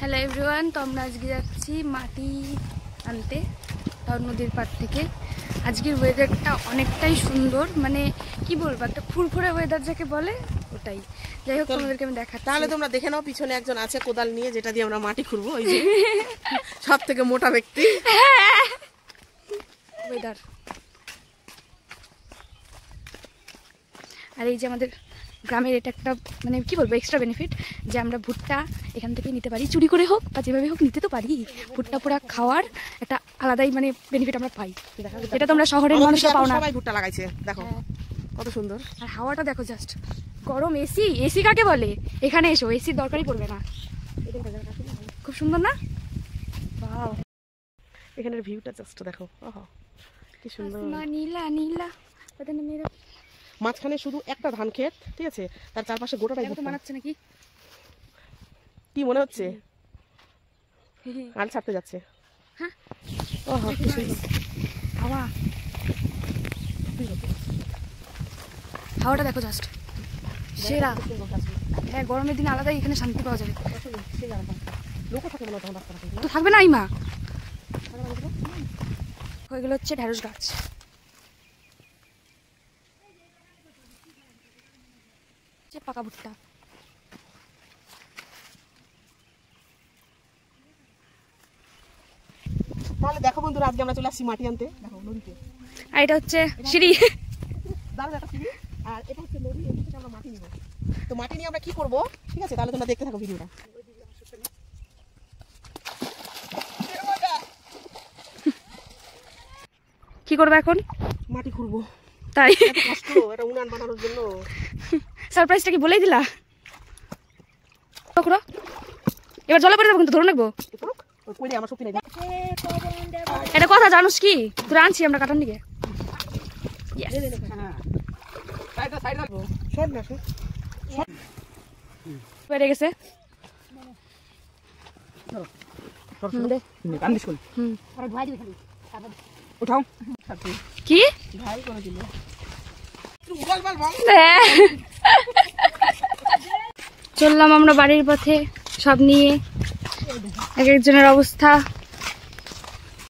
Hello everyone, তো আমরা আজকে যাচ্ছি মাটি আনতে নদীর পাড় থেকে। আজকের ওয়েদারটা অনেকটাই সুন্দর, মানে কি বলবো, একটা ফুরফুরে ওয়েদার যাকে বলে ওটাই। যাই হোক, তোমাদেরকে আমি দেখাচ্ছি। তাহলে তোমরা দেখে নাও, পিছনে একজন আছে কোদাল নিয়ে, যেটা দিয়ে আমরা মাটি খুঁড়বো। ওই যে সব থেকে মোটা ব্যক্তি। ওয়েদার। আর এই যে আমাদের গ্রামের এটা একটা মানে কি বলবো এক্সট্রা বেনিফিট, যে আমরা ভুট্টা এখান থেকে নিতে পারি, চুরি করে হোক বা যেভাবে হোক নিতে তো পারি। ভুট্টা পোড়া খাওয়ার একটা আলাদাই মানে বেনিফিট আমরা পাই, এটা তোমরা শহরের মানুষরা পাও না। সবাই ভুট্টা লাগাইছে, দেখো কত সুন্দর। আর হাওয়াটা দেখো জাস্ট, গরম। এসি এসি কাকে বলে? এখানে এসো, এসির দরকারই পড়বে না। খুব সুন্দর না? বাহ, এখানের ভিউটা জাস্ট দেখো, ওহ কি সুন্দর। নীলা নীলা নীলা। মাঝখানে শুধু একটা ধান ক্ষেত, ঠিক আছে, তার চারপাশে গোটাটাই ভুট্টা। মানাচ্ছে নাকি? কি মনে হচ্ছে? আল ছাড়তে যাচ্ছে। হ্যাঁ, ওহ কি সুন্দর হাওয়া। হাওয়াটা দেখো জাস্ট সেরা। হ্যাঁ, গরমের দিনে আলাদাই এখানে শান্তি পাওয়া যাবে। তো থাকবে না ইমা। ওইগুলো হচ্ছে ঢেঁড়স গাছ। পাকা ভুট্টা। তাহলে দেখো বন্ধুরা, আজকে আমরা চলে আসছি মাটি আনতে। দেখো নদীতে, আর এটা হচ্ছে সিঁড়ি। দারুণ একটা সিঁড়ি। আর এটা হচ্ছে নদী, এখান থেকে আমরা মাটি নিব। তো মাটি নিয়ে আমরা কি করবো, ঠিক আছে, তাহলে তোমরা দেখতে থাকো ভিডিওটা। কি করবে এখন? মাটি খুঁড়বো। তাই কষ্ট, এটা উনান বানানোর জন্য। সারপ্রাইজটা কি বলেই দিলা? এবার জলে পড়ে যাবো কিন্তু, ধরে নেবো। এটা কথা জানোস কি, তোরা আনছি আমরা কাটার দিকে। বেড়ে গেছে। কি চললাম আমরা বাড়ির পথে সব নিয়ে, এক একজনের অবস্থা